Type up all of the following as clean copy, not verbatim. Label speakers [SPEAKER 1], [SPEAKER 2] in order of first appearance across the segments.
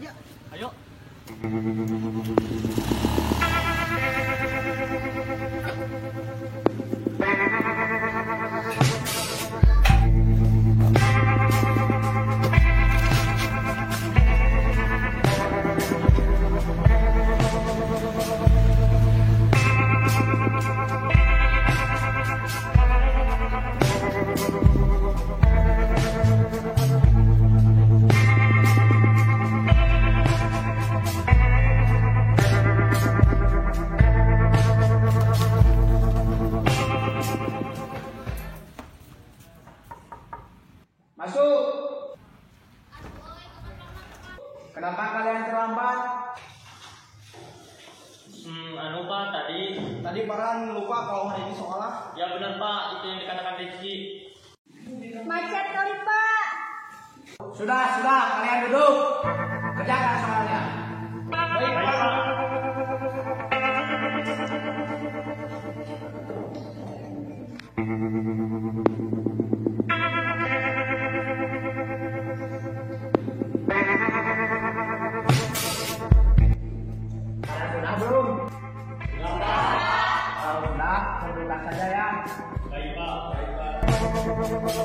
[SPEAKER 1] aja.
[SPEAKER 2] Ayo.
[SPEAKER 1] Masuk. Kenapa kalian terlambat?
[SPEAKER 2] Pak, tadi
[SPEAKER 1] Farhan lupa kalau hari ini sekolah.
[SPEAKER 2] ya benar Pak, itu yang dikatakan Rizky.
[SPEAKER 3] Macet kali Pak.
[SPEAKER 1] Sudah, kalian duduk. Kerjakan soalnya. Baik, Pak. Sudah belum?
[SPEAKER 2] Sudah.
[SPEAKER 1] Kalau sudah, duduk saja ya.
[SPEAKER 2] Baik Pak, baik Pak.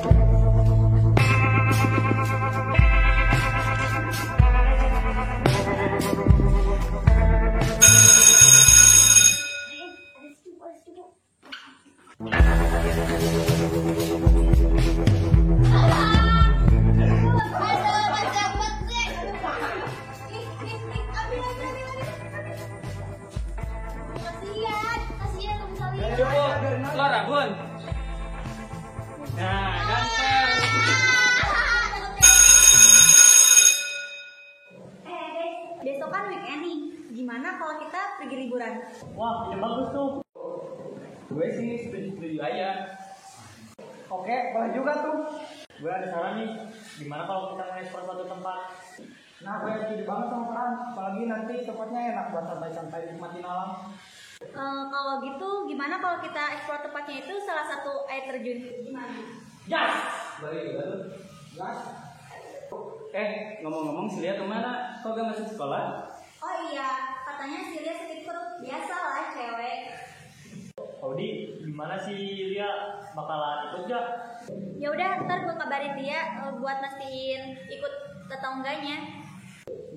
[SPEAKER 2] Cukup, keluar Bun. Nah, ganteng.
[SPEAKER 3] Besok kan weekend nih. Gimana kalau kita pergi liburan?
[SPEAKER 2] Wah, ini bagus tuh.
[SPEAKER 1] Gue sih setuju aja. Oke, boleh juga tuh.
[SPEAKER 2] Gue ada saran nih. Gimana kalau kita mengeksplor suatu tempat?
[SPEAKER 1] Nah, gue setuju banget sama Farhan. Apalagi nanti tempatnya enak buat santai-santai nikmatin alam.
[SPEAKER 3] Kalau gitu, gimana kalau kita eksplor tempatnya itu salah satu air terjun? Gimana?
[SPEAKER 2] Gas.
[SPEAKER 1] Boleh juga tuh. Gas.
[SPEAKER 2] Ngomong-ngomong, si Lia kemana? Kok gak masuk sekolah?
[SPEAKER 3] Oh iya, katanya si Lia sakit perut. Biasalah cewek.
[SPEAKER 2] Audi, gimana sih Lia? Bakalan ikut gak?
[SPEAKER 3] Ya udah, ntar gue kabarin dia buat mastiin ikut atau enggaknya.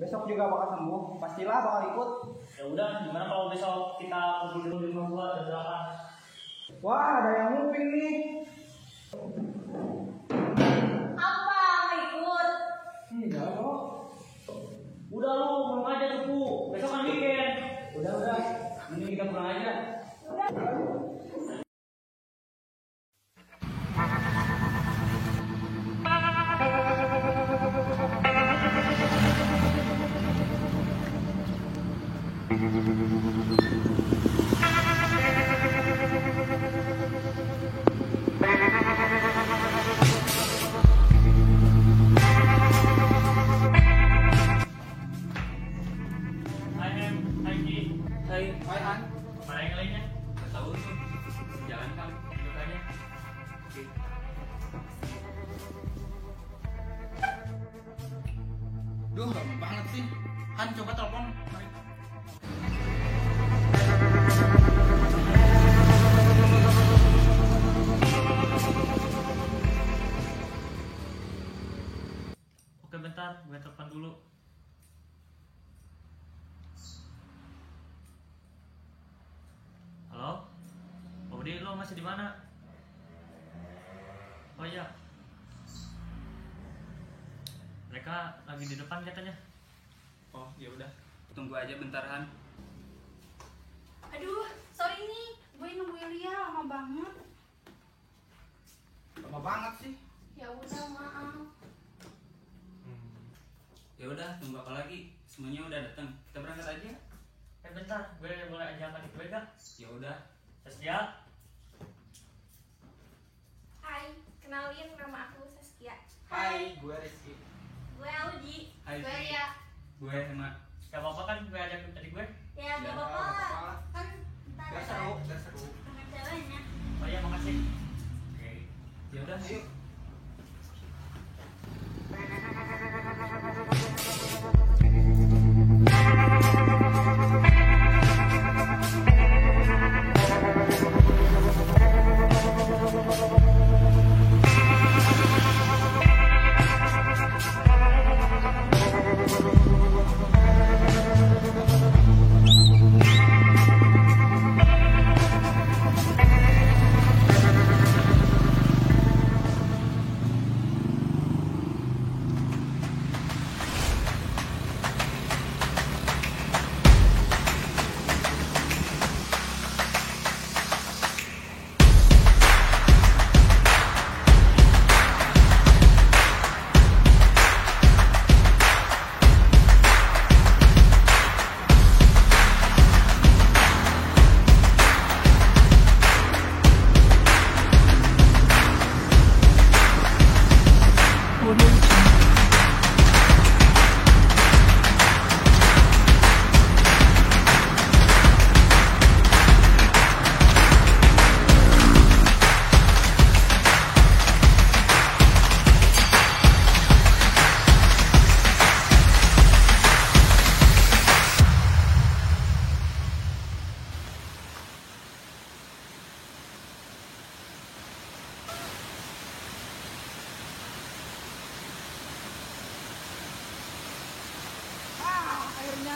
[SPEAKER 1] Besok juga bakal sembuh. Pastilah bakal ikut.
[SPEAKER 2] Ya udah, gimana kalau besok kita kumpul dulu di rumah gua jam 8?
[SPEAKER 1] Wah, ada yang nguping nih.
[SPEAKER 3] Apa? Mau ikut?
[SPEAKER 1] Iya kok.
[SPEAKER 2] Udah lu, pulang aja tuh. Besok kan weekend.
[SPEAKER 1] Udah.
[SPEAKER 2] Mending kita pulang aja. Hai Han. Mana yang lainnya? Gak tahu tuh. Jalan kan, duduk aja. Oke.
[SPEAKER 1] Duh, lama banget sih. Han, coba telepon. Mari.
[SPEAKER 2] Oke bentar, gue telepon dulu. Halo? Budi, lo masih di mana? Oh iya. Mereka lagi di depan katanya.
[SPEAKER 4] Oh ya udah, tunggu aja bentar Han.
[SPEAKER 5] Aduh, sorry nih, gue nungguin Lia lama banget.
[SPEAKER 1] Lama banget sih.
[SPEAKER 5] Ya udah, maaf.
[SPEAKER 4] Ya udah, tunggu apa lagi? Semuanya udah datang. Kita berangkat aja.
[SPEAKER 2] Bentar, gue boleh ajak adik gue gak?
[SPEAKER 4] Ya udah.
[SPEAKER 2] Saskia.
[SPEAKER 5] Hai, kenalin nama aku Saskia.
[SPEAKER 1] Hai, gue Rizky.
[SPEAKER 3] Gue Audi.
[SPEAKER 4] Hai.
[SPEAKER 5] Gue Lia.
[SPEAKER 4] Gue sama.
[SPEAKER 2] Gak apa-apa kan gue ajak adik gue?
[SPEAKER 3] Ya, gak
[SPEAKER 4] Ya,
[SPEAKER 3] apa-apa. Kan ntar
[SPEAKER 1] Gak
[SPEAKER 3] ada
[SPEAKER 1] seru.
[SPEAKER 3] temen ceweknya.
[SPEAKER 2] Oh iya, makasih.
[SPEAKER 4] Oke. Ya udah, yuk.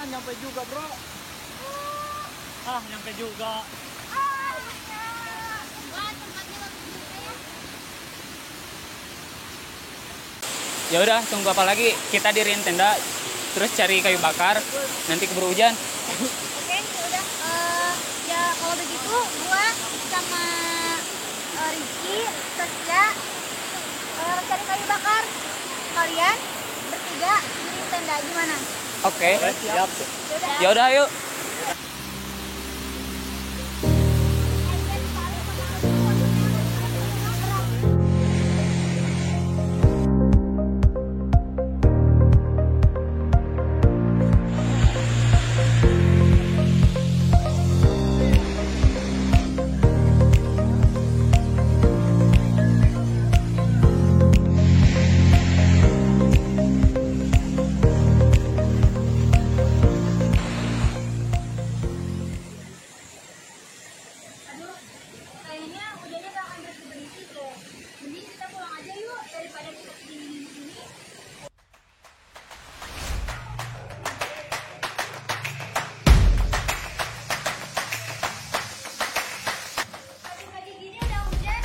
[SPEAKER 1] nyampe juga bro. Ah, nyampe juga.
[SPEAKER 4] Ya udah, tunggu apa lagi? Kita diriin tenda, terus cari kayu bakar. Nanti keburu hujan.
[SPEAKER 3] Oke, udah. Ya kalau begitu, gua sama Rizky, Saskia cari kayu bakar. Kalian bertiga di tenda gimana?
[SPEAKER 4] Oke.
[SPEAKER 1] Siap.
[SPEAKER 4] Ya udah, yuk.
[SPEAKER 3] Aduh, kayaknya hujannya gak akan berhenti deh. Mending kita pulang aja yuk daripada kita kedingin di sini. Pagi-pagi gini udah hujan.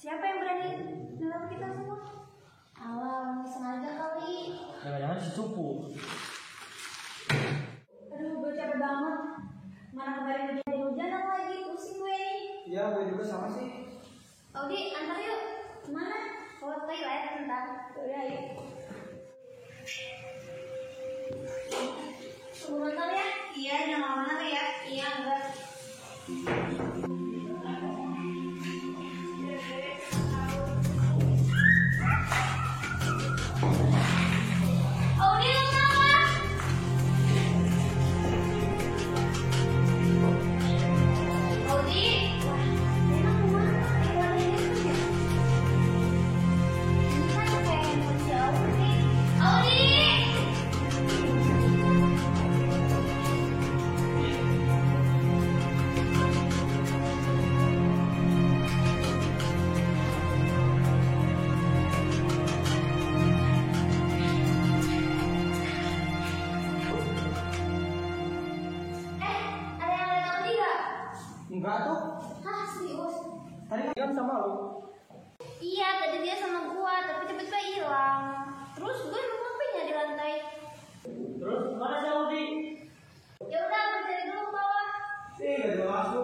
[SPEAKER 3] Siapa yang berani dalam kita semua? Alam, sengaja kali.
[SPEAKER 1] Jangan-jangan si cupu.
[SPEAKER 3] Aduh, gue capek banget. Mana kemarin hujan lagi, pusing gue nih.
[SPEAKER 1] Iya, gue juga sama sih.
[SPEAKER 3] Audi, antar yuk. Kemana? Ke toilet bentar. Udah, yuk. Tunggu bentar ya. Iya, jangan lama-lama ya. Iya, enggak. Audi, lu kenapa? Audi, emang kemana? Keluar dari itu ya? Ini kan kayak mau jauh nih. Audi! Ada yang lihat Audi nggak?
[SPEAKER 1] Enggak tuh.
[SPEAKER 3] Hah, serius?
[SPEAKER 1] Tadi kan sama lu.
[SPEAKER 3] Iya, tadi dia sama gua, tapi tiba-tiba hilang. Terus gue nemu HP-nya di lantai.
[SPEAKER 1] Terus mana si Audi?
[SPEAKER 3] Ya udah, aku cari dulu ke bawah.
[SPEAKER 1] Gak jelas lu.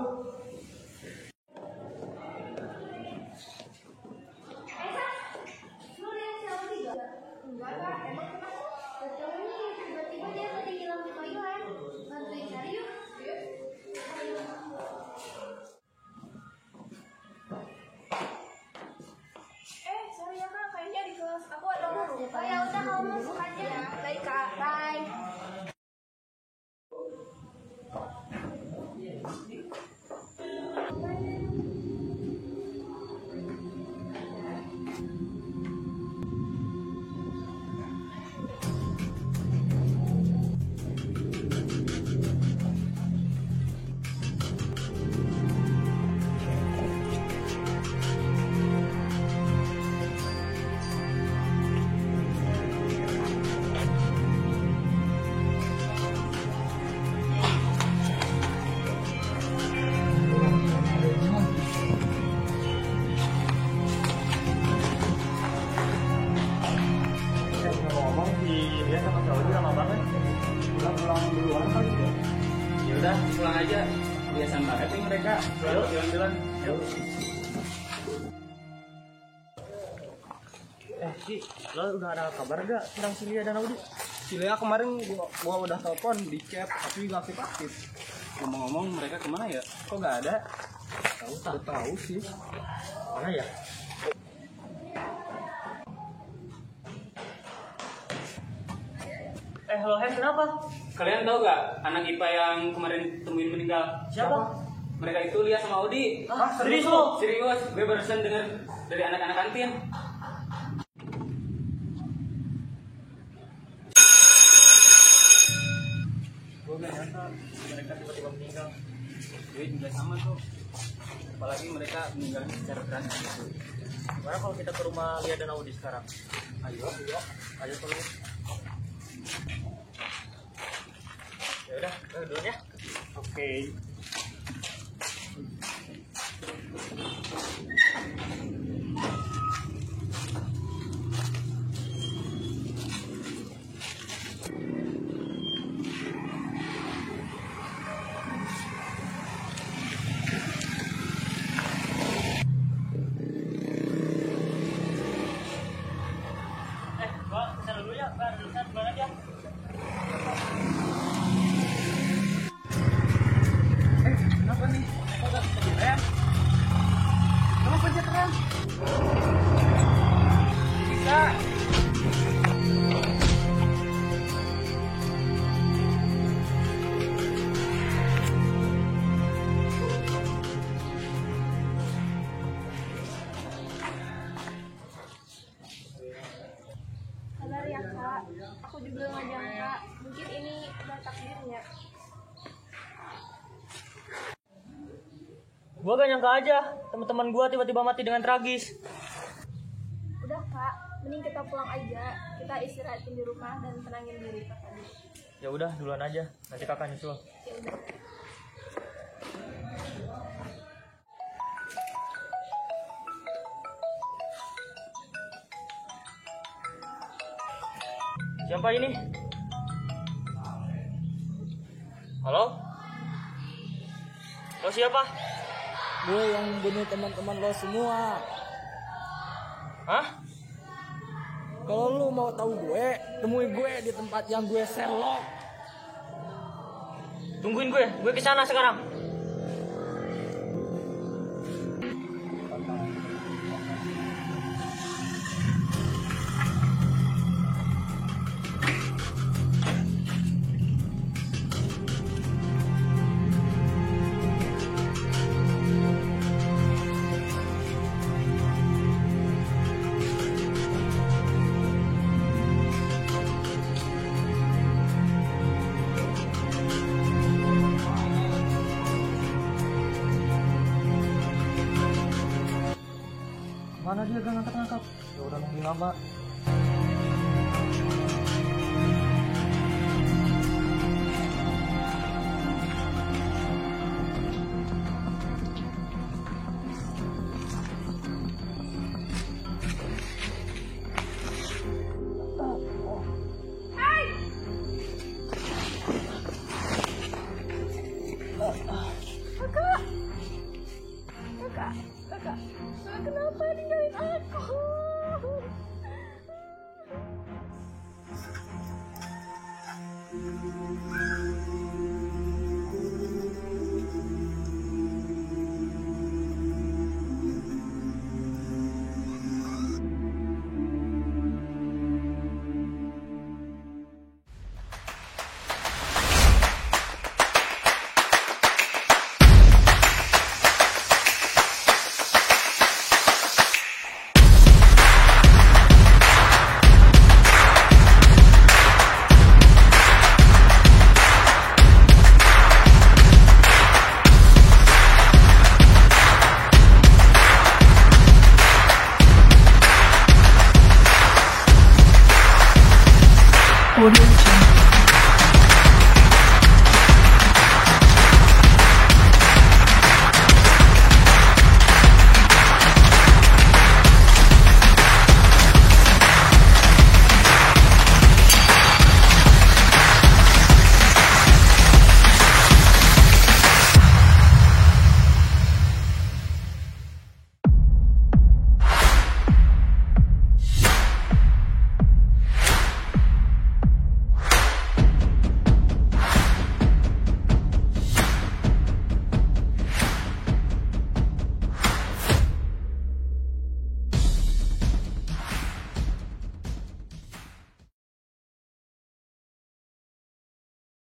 [SPEAKER 3] Lu lihat si Audi gak? Enggak lah, emang kenapa? Gak tau nih, tiba-tiba dia tadi hilang di toilet. Bantuin cari yuk.
[SPEAKER 5] Sorry ya kak, kayaknya di kelas aku ada guru.
[SPEAKER 3] Oh ya udah, kamu masuk aja.
[SPEAKER 5] Baik kak, bye.
[SPEAKER 1] Ngomong si dia sama si Audi lama banget. Pulang duluan kali ya.
[SPEAKER 4] Ya udah, pulang aja. Biasa banget nih mereka.
[SPEAKER 1] Yuk, jalan-jalan. Yuk. Si, lo udah ada kabar gak tentang si Lia dan Audi? Si Lea kemarin gua udah telepon di chat tapi gak aktif.
[SPEAKER 4] Ngomong-ngomong mereka kemana ya? Kok nggak ada?
[SPEAKER 1] Tahu sih.
[SPEAKER 2] Mana ya? Halo Hen, kenapa?
[SPEAKER 4] Kalian tahu nggak anak IPA yang kemarin temuin meninggal?
[SPEAKER 2] Siapa?
[SPEAKER 4] Mereka itu Lia sama Odi.
[SPEAKER 2] Serius lo?
[SPEAKER 4] Serius, gue barusan dengar dari anak-anak kantin.
[SPEAKER 2] Gue gak nyangka mereka tiba-tiba meninggal.
[SPEAKER 4] Gue juga sama tuh. Apalagi mereka meninggalnya secara drastis gitu.
[SPEAKER 2] Gimana kalau kita ke rumah Lia dan Audi sekarang?
[SPEAKER 4] Ayo.
[SPEAKER 2] Ayo kalau ya udah, duluan ya.
[SPEAKER 1] Oke.
[SPEAKER 2] Gua kesana dulu ya. Gua duluan aja.
[SPEAKER 1] Kenapa nih? Kok gak pencet rem? Kamu pencet rem? Bisa.
[SPEAKER 5] Sabar ya kak, aku juga nggak nyangka. Mungkin ini udah takdirnya.
[SPEAKER 2] Gua gak nyangka aja teman-teman gua tiba-tiba mati dengan tragis.
[SPEAKER 5] Udah kak, mending kita pulang aja. Kita istirahatin di rumah dan tenangin diri kak tadi.
[SPEAKER 2] Ya udah, duluan aja. Nanti kakak nyusul.
[SPEAKER 5] Ya udah.
[SPEAKER 2] Siapa ini? Halo? Lo siapa?
[SPEAKER 1] Gue yang bunuh teman-teman lo semua.
[SPEAKER 2] Hah?
[SPEAKER 1] Kalau lu mau tahu gue, temui gue di tempat yang gue selok.
[SPEAKER 2] Tungguin gue kesana sekarang.
[SPEAKER 1] Mana dia gak ngangkat-ngangkat?
[SPEAKER 2] Ya udah nungguin lama.